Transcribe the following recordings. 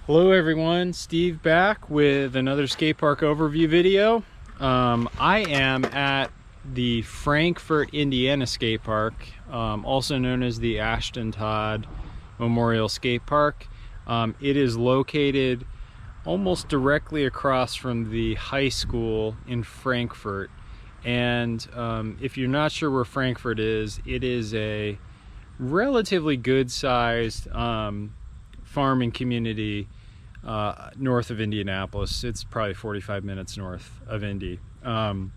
Hello everyone, Steve back with another skate park overview video. I am at the Frankfort, Indiana skate park, also known as the Ashton Todd Memorial Skate Park. It is located almost directly across from the high school in Frankfort. And if you're not sure where Frankfort is, it is a relatively good-sized farming community north of Indianapolis. It's probably 45 minutes north of Indy. And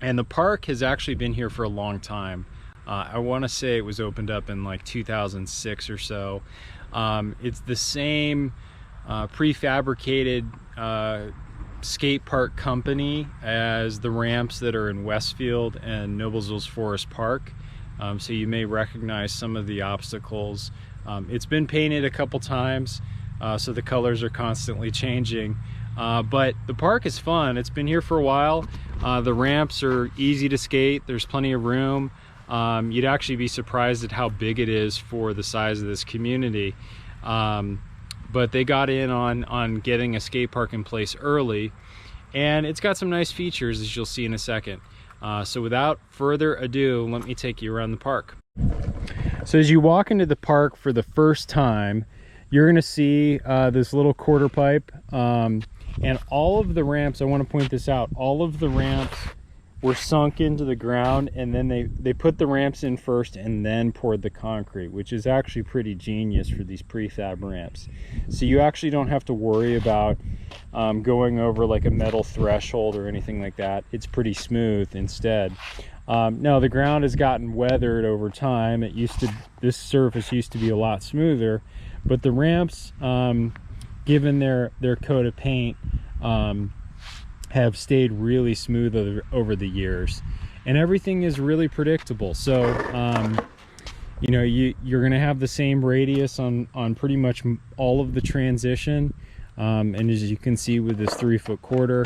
the park has actually been here for a long time. I want to say it was opened up in like 2006 or so. It's the same prefabricated skate park company as the ramps that are in Westfield and Noblesville's Forest Park. So you may recognize some of the obstacles. It's been painted a couple times, so the colors are constantly changing. But the park is fun. It's been here for a while. The ramps are easy to skate. There's plenty of room. You'd actually be surprised at how big it is for the size of this community. But they got in on getting a skate park in place early, and it's got some nice features, as you'll see in a second. So without further ado, let me take you around the park. So as you walk into the park for the first time, you're going to see this little quarter pipe, and all of the ramps, I want to point this out, all of the ramps were sunk into the ground, and then they put the ramps in first and then poured the concrete, which is actually pretty genius for these prefab ramps. So you actually don't have to worry about going over like a metal threshold or anything like that. It's pretty smooth instead. Now the ground has gotten weathered over time. This surface used to be a lot smoother, but the ramps, given their coat of paint, have stayed really smooth over the years, and everything is really predictable. So you know, you're gonna have the same radius on pretty much all of the transition, and as you can see with this 3-foot quarter,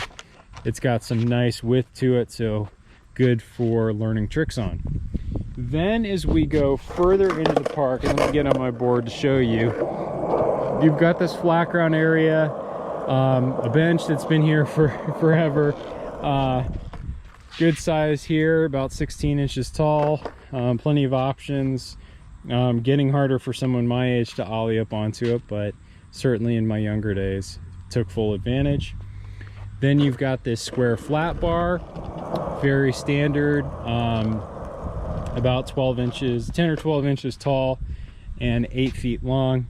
it's got some nice width to it, so good for learning tricks on. Then as we go further into the park, and let me get on my board to show you, you've got this flat ground area, a bench that's been here for forever, good size here, about 16 inches tall, plenty of options, getting harder for someone my age to ollie up onto it, but certainly in my younger days took full advantage. Then you've got this square flat bar, very standard, about 12 inches, 10 or 12 inches tall and 8 feet long,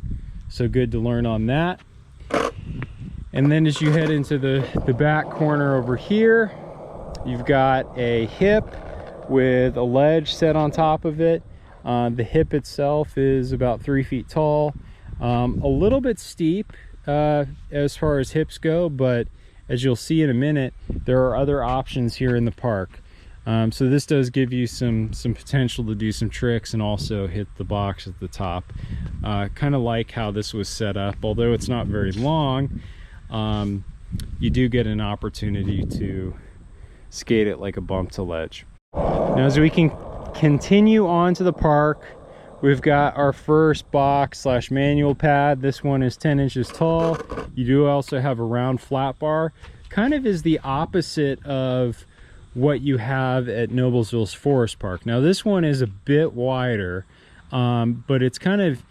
so good to learn on that. And then as you head into the back corner over here, you've got a hip with a ledge set on top of it. The hip itself is about 3 feet tall, a little bit steep as far as hips go, but as you'll see in a minute, there are other options here in the park. So this does give you some potential to do some tricks and also hit the box at the top. Kind of like how this was set up. Although it's not very long, you do get an opportunity to skate it like a bump to ledge. Now as we can continue on to the park, we've got our first box / manual pad. This one is 10 inches tall. You do also have a round flat bar. Kind of is the opposite of what you have at Noblesville's Forest Park. Now this one is a bit wider, but it's kind of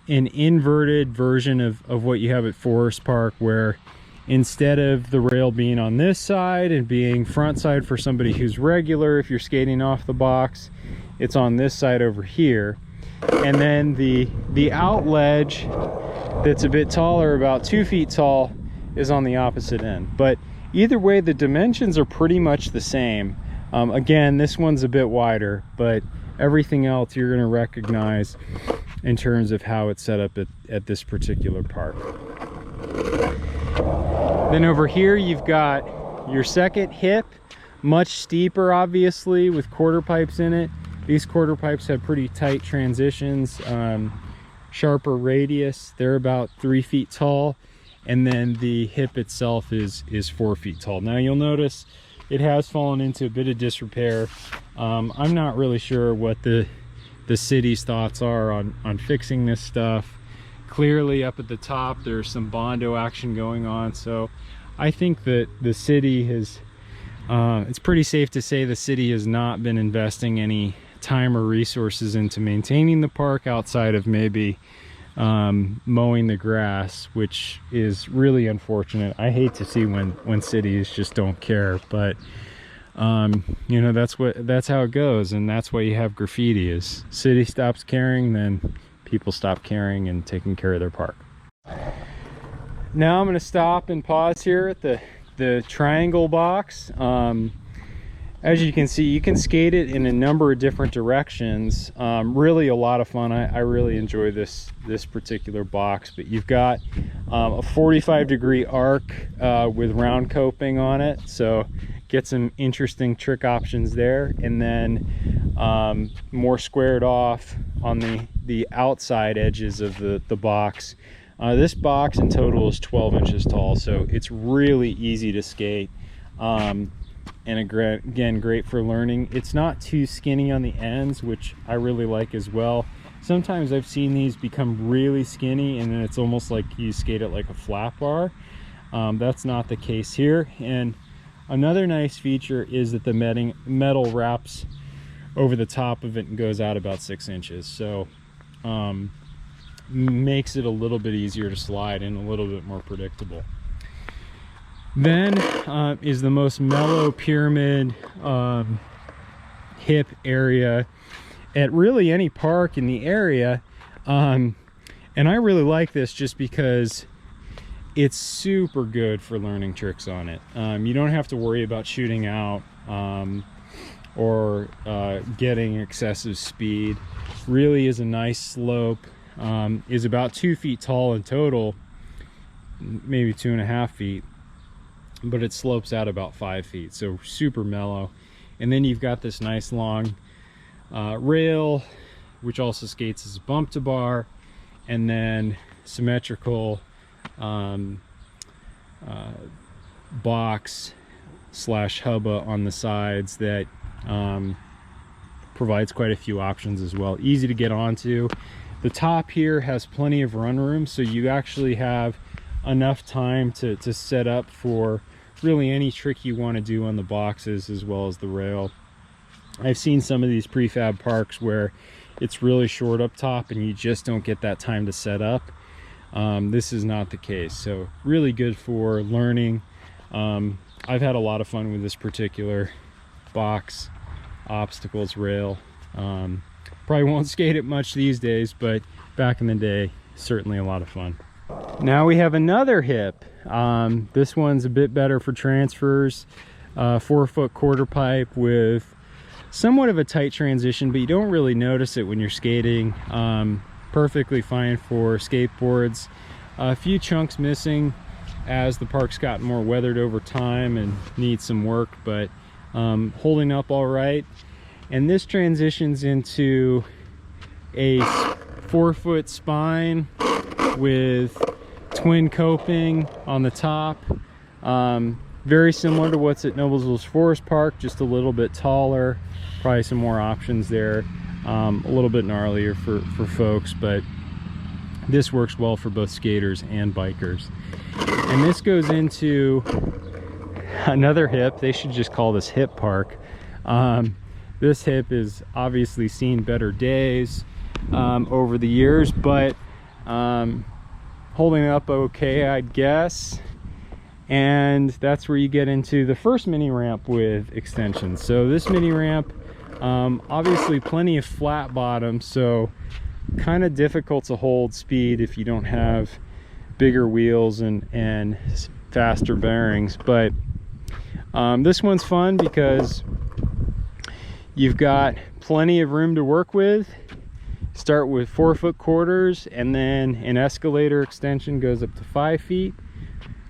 an inverted version of what you have at Forest Park, where instead of the rail being on this side and being front side for somebody who's regular, if you're skating off the box, it's on this side over here. And then the out ledge that's a bit taller, about 2 feet tall, is on the opposite end. But either way, the dimensions are pretty much the same. Again, this one's a bit wider, but everything else you're going to recognize in terms of how it's set up at this particular park. Then over here you've got your second hip, much steeper obviously, with quarter pipes in it. These quarter pipes have pretty tight transitions, sharper radius. They're about 3 feet tall, and then the hip itself is 4 feet tall. Now you'll notice it has fallen into a bit of disrepair. I'm not really sure what the city's thoughts are on fixing this stuff. clearly up at the top there's some Bondo action going on. So I think that the city has, it's pretty safe to say the city has not been investing any time or resources into maintaining the park outside of maybe mowing the grass, which is really unfortunate. I hate to see when cities just don't care, but you know, that's how it goes, and that's why you have graffiti. Is city stops caring, then people stop caring and taking care of their park. Now I'm going to stop and pause here at the triangle box. As you can see, you can skate it in a number of different directions. Really a lot of fun. I really enjoy this particular box. But you've got a 45-degree arc with round coping on it, so get some interesting trick options there. And then more squared off on the outside edges of the box. This box in total is 12 inches tall, so it's really easy to skate. And again, great for learning. It's not too skinny on the ends, which I really like as well. Sometimes I've seen these become really skinny and then it's almost like you skate it like a flat bar. That's not the case here. And another nice feature is that the metal wraps over the top of it and goes out about 6 inches. So makes it a little bit easier to slide and a little bit more predictable. Then is the most mellow pyramid hip area at really any park in the area. And I really like this just because it's super good for learning tricks on it. You don't have to worry about shooting out or getting excessive speed. Really is a nice slope. Is about 2 feet tall in total, maybe 2.5 feet. But it slopes out about 5 feet, so super mellow. And then you've got this nice long rail, which also skates as a bump to bar, and then symmetrical box slash hubba on the sides that provides quite a few options as well. Easy to get onto. The top here has plenty of run room, so you actually have enough time to set up for really any trick you want to do on the boxes as well as the rail. I've seen some of these prefab parks where it's really short up top and you just don't get that time to set up. This is not the case, so really good for learning. I've had a lot of fun with this particular box, obstacles, rail. Probably won't skate it much these days, but back in the day, certainly a lot of fun. Now we have another hip. This one's a bit better for transfers. 4-foot quarter pipe with somewhat of a tight transition, but you don't really notice it when you're skating. Perfectly fine for skateboards. A few chunks missing as the park's gotten more weathered over time and needs some work, but holding up all right. And this transitions into a 4-foot spine with twin coping on the top. Very similar to what's at Noblesville's Forest Park, just a little bit taller. Probably some more options there. A little bit gnarlier for folks, but this works well for both skaters and bikers. And this goes into another hip. They should just call this Hip Park. This hip has obviously seen better days over the years, but holding up okay, I'd guess. And that's where you get into the first mini ramp with extensions. So this mini ramp, obviously plenty of flat bottom, so kind of difficult to hold speed if you don't have bigger wheels and faster bearings. But this one's fun because you've got plenty of room to work with. Start with 4-foot quarters, and then an escalator extension goes up to 5 feet.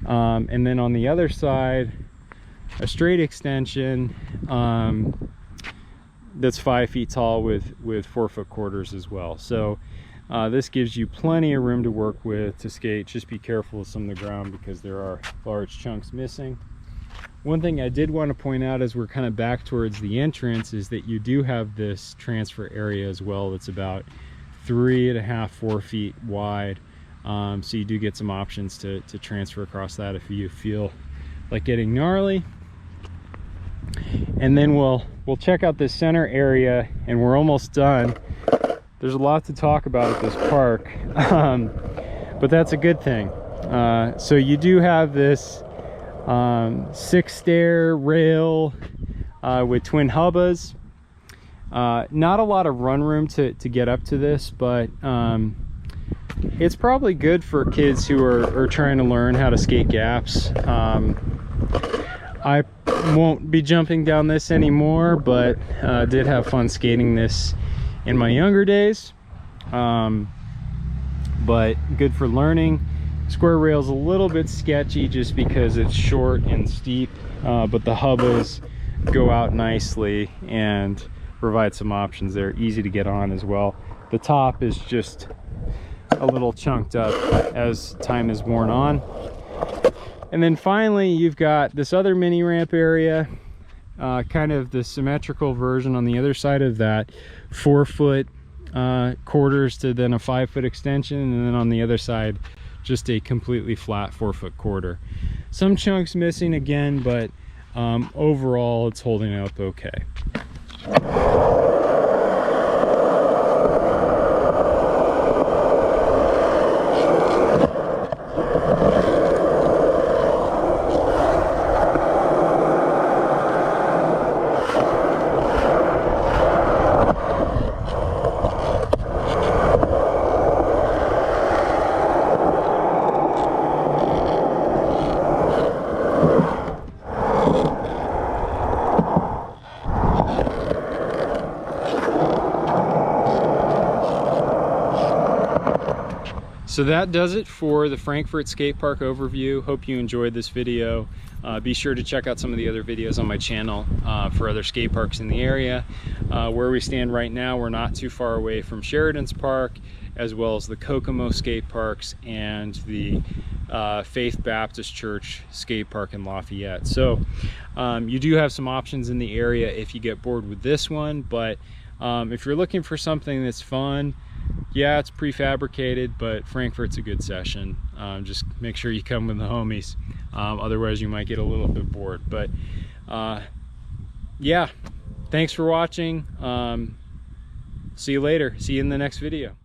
And then on the other side, a straight extension that's 5 feet tall with 4-foot quarters as well. So this gives you plenty of room to work with to skate. Just be careful with some of the ground because there are large chunks missing. One thing I did want to point out as we're kind of back towards the entrance is that you do have this transfer area as well that's about 3.5–4 feet wide. So you do get some options to transfer across that if you feel like getting gnarly. And then we'll check out this center area, and we're almost done. There's a lot to talk about at this park, but that's a good thing. So you do have this 6-stair rail with twin hubbas. Not a lot of run room to get up to this, but it's probably good for kids who are trying to learn how to skate gaps. I won't be jumping down this anymore, but did have fun skating this in my younger days. But good for learning. Square rail's a little bit sketchy just because it's short and steep, but the hubbas go out nicely and provide some options there. Easy to get on as well. The top is just a little chunked up as time is worn on. And then finally, you've got this other mini ramp area, kind of the symmetrical version on the other side of that 4-foot quarters to then a 5-foot extension, and then on the other side just a completely flat 4-foot quarter. Some chunks missing again, but overall it's holding up okay. So that does it for the Frankfort Skate Park overview. Hope you enjoyed this video. Be sure to check out some of the other videos on my channel for other skate parks in the area. Where we stand right now, we're not too far away from Sheridan's Park, as well as the Kokomo skate parks and the Faith Baptist Church skate park in Lafayette. So you do have some options in the area if you get bored with this one, but if you're looking for something that's fun, yeah, it's prefabricated, but Frankfort's a good session. Just make sure you come with the homies. Otherwise you might get a little bit bored. But yeah, thanks for watching. See you later. See you in the next video.